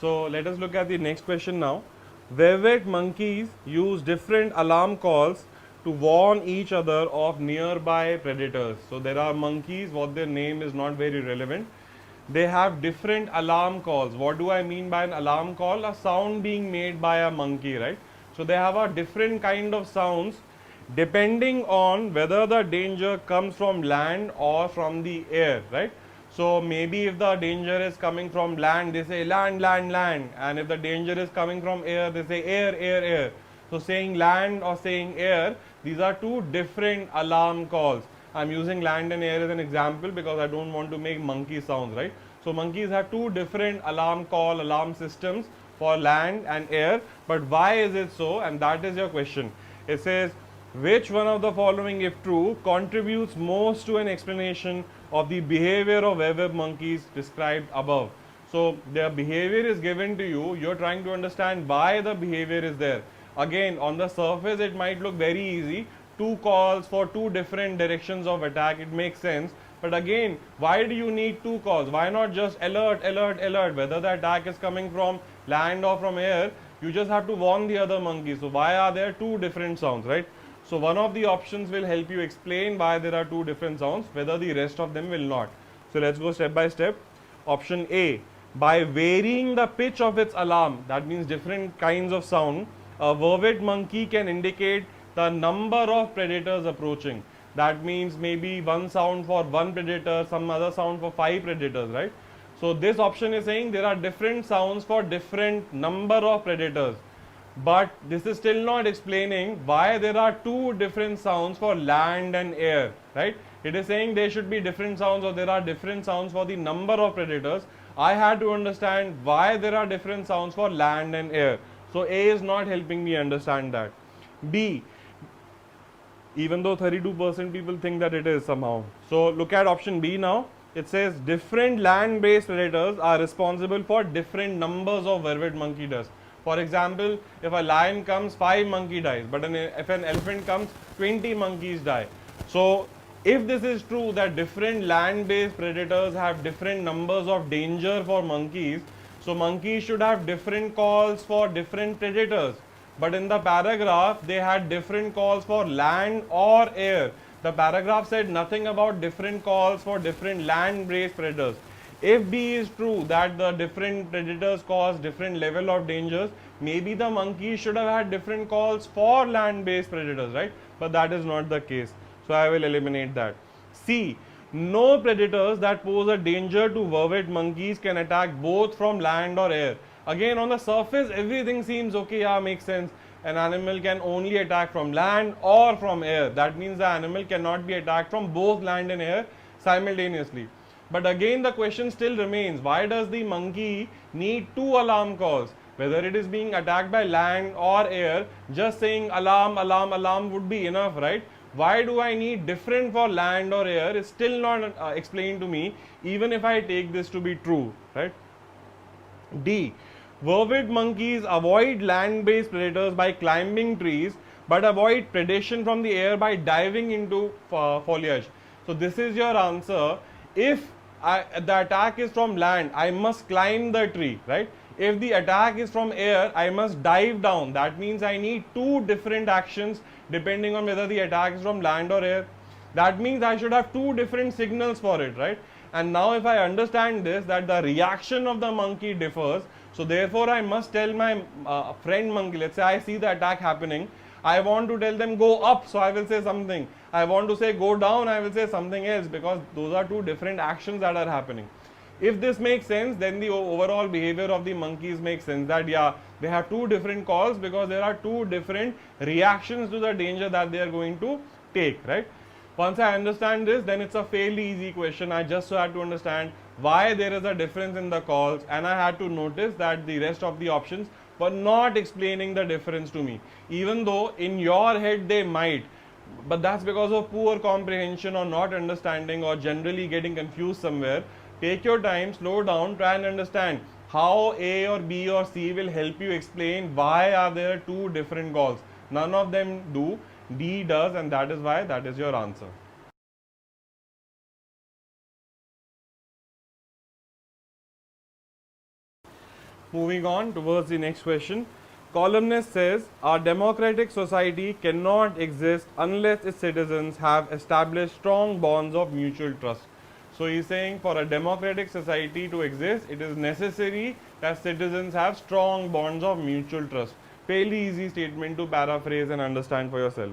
So let us look at the next question now. Vervet monkeys use different alarm calls to warn each other of nearby predators. So there are monkeys, what their name is not very relevant. They have different alarm calls. What do I mean by an alarm call? A sound being made by a monkey, right? So they have a different kind of sounds depending on whether the danger comes from land or from the air, right? So maybe if the danger is coming from land, they say land, land, land, and if the danger is coming from air, they say air, air, air. So saying land or saying air, these are two different alarm calls. I'm using land and air as an example because I don't want to make monkey sounds, right? So monkeys have two different alarm call, alarm systems for land and air. But why is it so? And that is your question. It says, which one of the following, if true, contributes most to an explanation of the behavior of werewolf monkeys described above? So their behavior is given to you. You're trying to understand why the behavior is there. Again, on the surface, it might look very easy. Two calls for two different directions of attack. It makes sense. But again, why do you need two calls? Why not just alert, alert, alert? Whether the attack is coming from land or from air, you just have to warn the other monkey. So why are there two different sounds, right? So one of the options will help you explain why there are two different sounds, whether the rest of them will not. So let's go step by step. Option A, by varying the pitch of its alarm, that means different kinds of sound, a vervet monkey can indicate the number of predators approaching. That means maybe one sound for one predator, some other sound for 5 predators, right? So this option is saying there are different sounds for different number of predators. But this is still not explaining why there are two different sounds for land and air, right? It is saying there should be different sounds or there are different sounds for the number of predators. I had to understand why there are different sounds for land and air. So A is not helping me understand that. B, even though 32% people think that it is somehow. So look at option B now. It says different land-based predators are responsible for different numbers of vervet monkey deaths. For example, if a lion comes, 5 monkey dies, but if an elephant comes, 20 monkeys die. So if this is true that different land-based predators have different numbers of danger for monkeys, so monkeys should have different calls for different predators. But in the paragraph, they had different calls for land or air. The paragraph said nothing about different calls for different land-based predators. If B is true that the different predators cause different level of dangers, maybe the monkeys should have had different calls for land-based predators, right? But that is not the case. So I will eliminate that. C, no predators that pose a danger to vervet monkeys can attack both from land or air. Again, on the surface, everything seems okay, yeah, makes sense. An animal can only attack from land or from air. That means the animal cannot be attacked from both land and air simultaneously. But again, the question still remains, why does the monkey need two alarm calls? Whether it is being attacked by land or air, just saying alarm, alarm, alarm would be enough, right? Why do I need different for land or air is still not explained to me, even if I take this to be true, right? D, vervet monkeys avoid land-based predators by climbing trees, but avoid predation from the air by diving into foliage. So this is your answer. If the attack is from land, I must climb the tree, right? If the attack is from air, I must dive down. That means I need two different actions depending on whether the attack is from land or air. That means I should have two different signals for it, right? And now if I understand this, that the reaction of the monkey differs, so therefore I must tell my friend monkey, let's say I see the attack happening, I want to tell them go up, so I will say something. I want to say go down, I will say something else, because those are two different actions that are happening. If this makes sense, then the overall behavior of the monkeys makes sense, that yeah, they have two different calls because there are two different reactions to the danger that they are going to take, right? Once I understand this, then it's a fairly easy question. I just had to understand why there is a difference in the calls, and I had to notice that the rest of the options were not explaining the difference to me, even though in your head they might. But that's because of poor comprehension or not understanding or generally getting confused somewhere. Take your time, slow down, try and understand how A or B or C will help you explain why are there two different calls. None of them do. D does, and that is why that is your answer. Moving on towards the next question. Columnist says, our democratic society cannot exist unless its citizens have established strong bonds of mutual trust. So he's saying for a democratic society to exist, it is necessary that citizens have strong bonds of mutual trust. Fairly easy statement to paraphrase and understand for yourself.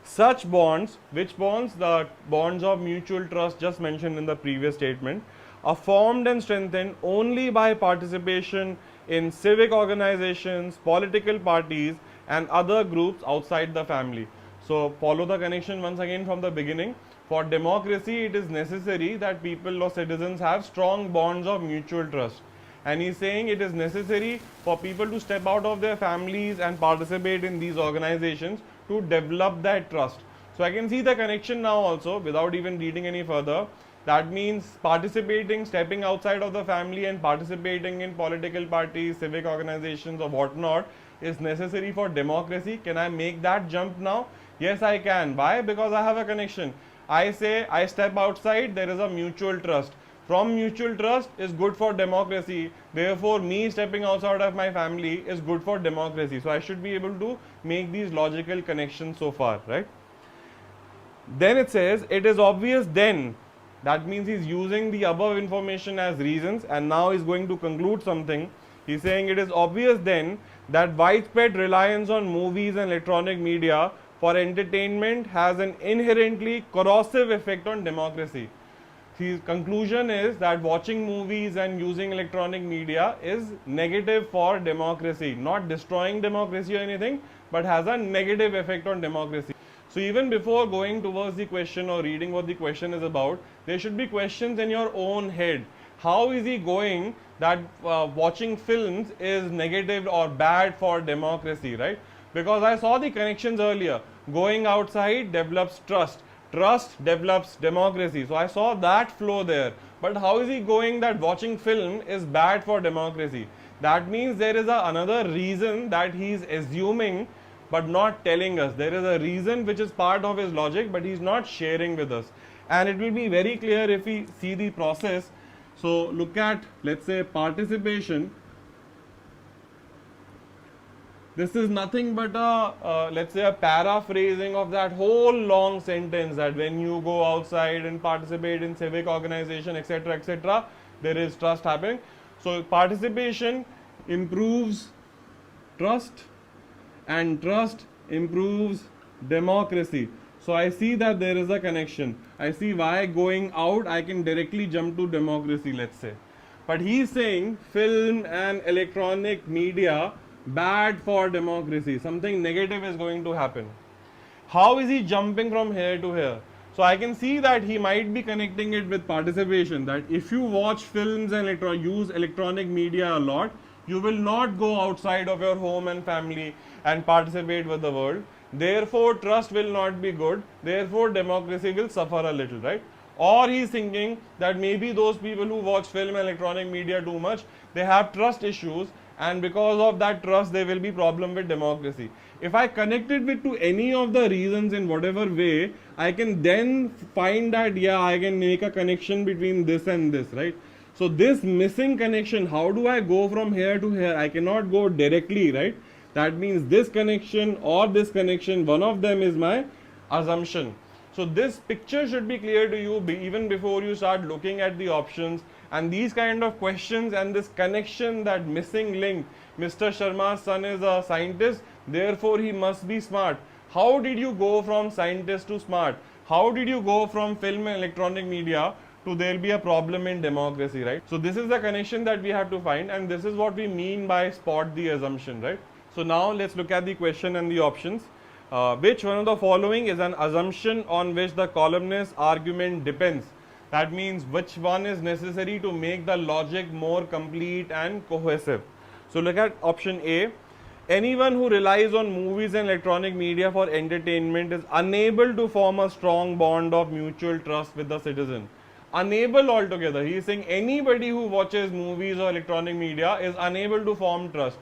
Such bonds, which bonds? The bonds of mutual trust just mentioned in the previous statement, are formed and strengthened only by participation in civic organizations, political parties, and other groups outside the family. So, follow the connection once again from the beginning. For democracy, it is necessary that people or citizens have strong bonds of mutual trust. And he's saying it is necessary for people to step out of their families and participate in these organizations to develop that trust. So I can see the connection now also without even reading any further. That means participating, stepping outside of the family and participating in political parties, civic organizations or whatnot is necessary for democracy. Can I make that jump now? Yes, I can. Why? Because I have a connection. I say I step outside, there is a mutual trust. From mutual trust is good for democracy. Therefore, me stepping outside of my family is good for democracy. So I should be able to make these logical connections so far, right? Then it says, it is obvious then. That means he's using the above information as reasons and now he's going to conclude something. He's saying it is obvious then that widespread reliance on movies and electronic media for entertainment has an inherently corrosive effect on democracy. His conclusion is that watching movies and using electronic media is negative for democracy, not destroying democracy or anything, but has a negative effect on democracy. So even before going towards the question or reading what the question is about, there should be questions in your own head. How is he going that watching films is negative or bad for democracy, right? Because I saw the connections earlier. Going outside develops trust. Trust develops democracy. So I saw that flow there. But how is he going that watching film is bad for democracy? That means there is another reason that he is assuming but not telling us. There is a reason which is part of his logic but he is not sharing with us. And it will be very clear if we see the process. So look at, let's say, participation. This is nothing but a, let's say, a paraphrasing of that whole long sentence that when you go outside and participate in civic organization, etc., there is trust happening. So participation improves trust and trust improves democracy. So I see that there is a connection. I see why going out I can directly jump to democracy, let's say. But he's saying film and electronic media bad for democracy. Something negative is going to happen. How is he jumping from here to here? So I can see that he might be connecting it with participation, that if you watch films and use electronic media a lot, you will not go outside of your home and family and participate with the world. Therefore, trust will not be good. Therefore, democracy will suffer a little, right? Or he's thinking that maybe those people who watch film and electronic media too much, they have trust issues, and because of that trust there will be problem with democracy. If I connect it with to any of the reasons in whatever way, I can then find that yeah, I can make a connection between this and this, right? So this missing connection, how do I go from here to here? I cannot go directly, right? That means this connection or this connection, one of them is my assumption. So this picture should be clear to you even before you start looking at the options. And these kind of questions and this connection, that missing link, Mr. Sharma's son is a scientist, therefore he must be smart. How did you go from scientist to smart? How did you go from film and electronic media to there will be a problem in democracy, right? So this is the connection that we have to find, and this is what we mean by spot the assumption, right? So now let's look at the question and the options. Which one of the following is an assumption on which the columnist's argument depends? That means which one is necessary to make the logic more complete and cohesive. So look at option A. Anyone who relies on movies and electronic media for entertainment is unable to form a strong bond of mutual trust with the citizen. Unable altogether. He is saying anybody who watches movies or electronic media is unable to form trust.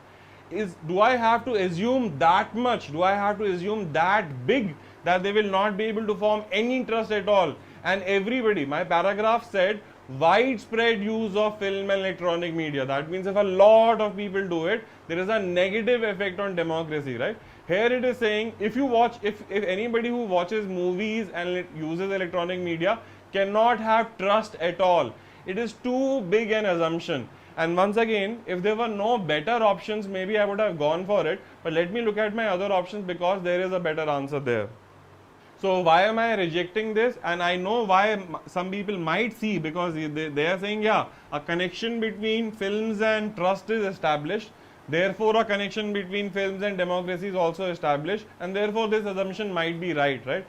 Do I have to assume that much? Do I have to assume that big that they will not be able to form any trust at all? And everybody, my paragraph said, widespread use of film and electronic media. That means if a lot of people do it, there is a negative effect on democracy, right? Here it is saying if you watch, if anybody who watches movies and uses electronic media cannot have trust at all. It is too big an assumption. And once again, if there were no better options, maybe I would have gone for it. But let me look at my other options because there is a better answer there. So why am I rejecting this? And I know why some people might see, because they are saying, yeah, a connection between films and trust is established. Therefore, a connection between films and democracy is also established. And therefore, this assumption might be right?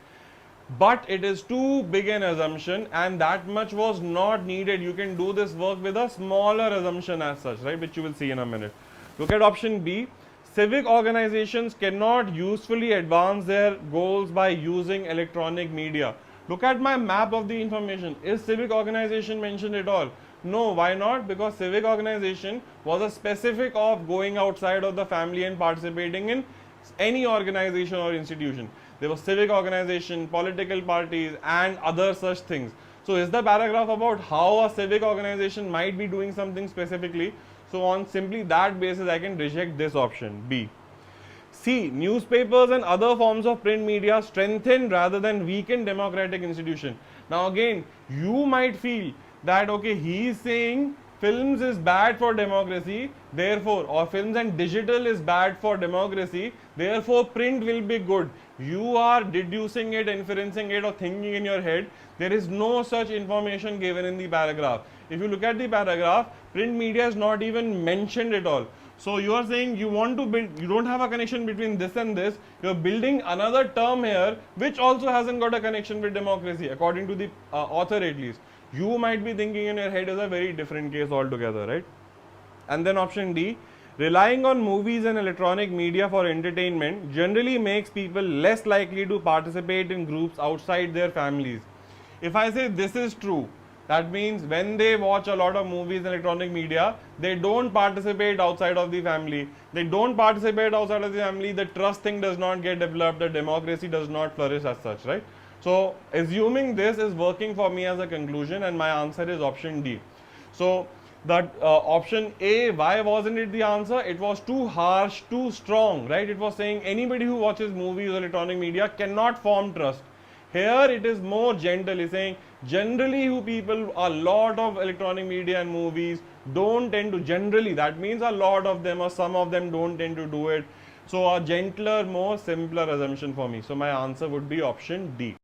But it is too big an assumption, and that much was not needed. You can do this work with a smaller assumption as such, right? Which you will see in a minute. Look at option B. Civic organizations cannot usefully advance their goals by using electronic media. Look at my map of the information. Is civic organization mentioned at all? No, why not? Because civic organization was a specific of going outside of the family and participating in any organization or institution. There was civic organization, political parties, and other such things. So is the paragraph about how a civic organization might be doing something specifically? So on simply that basis, I can reject this option, B. C. Newspapers and other forms of print media strengthen rather than weaken democratic institution. Now again, you might feel that, okay, he is saying films is bad for democracy, therefore, or films and digital is bad for democracy, therefore print will be good. You are deducing it, inferencing it, or thinking in your head. There is no such information given in the paragraph. If you look at the paragraph, print media is not even mentioned at all. So you are saying you want to build, you don't have a connection between this and this, you are building another term here which also hasn't got a connection with democracy, according to the author at least. You might be thinking in your head is a very different case altogether, right? And then option D, relying on movies and electronic media for entertainment generally makes people less likely to participate in groups outside their families. If I say this is true, that means when they watch a lot of movies and electronic media, they don't participate outside of the family. They don't participate outside of the family, the trust thing does not get developed, the democracy does not flourish as such, right? So assuming this is working for me as a conclusion, and my answer is option D. So that option A, why wasn't it the answer? It was too harsh, too strong, right? It was saying anybody who watches movies or electronic media cannot form trust. Here it is more gentle. It's saying generally who people, a lot of electronic media and movies don't tend to, generally, that means a lot of them or some of them don't tend to do it. So a gentler, more simpler assumption for me. So my answer would be option D.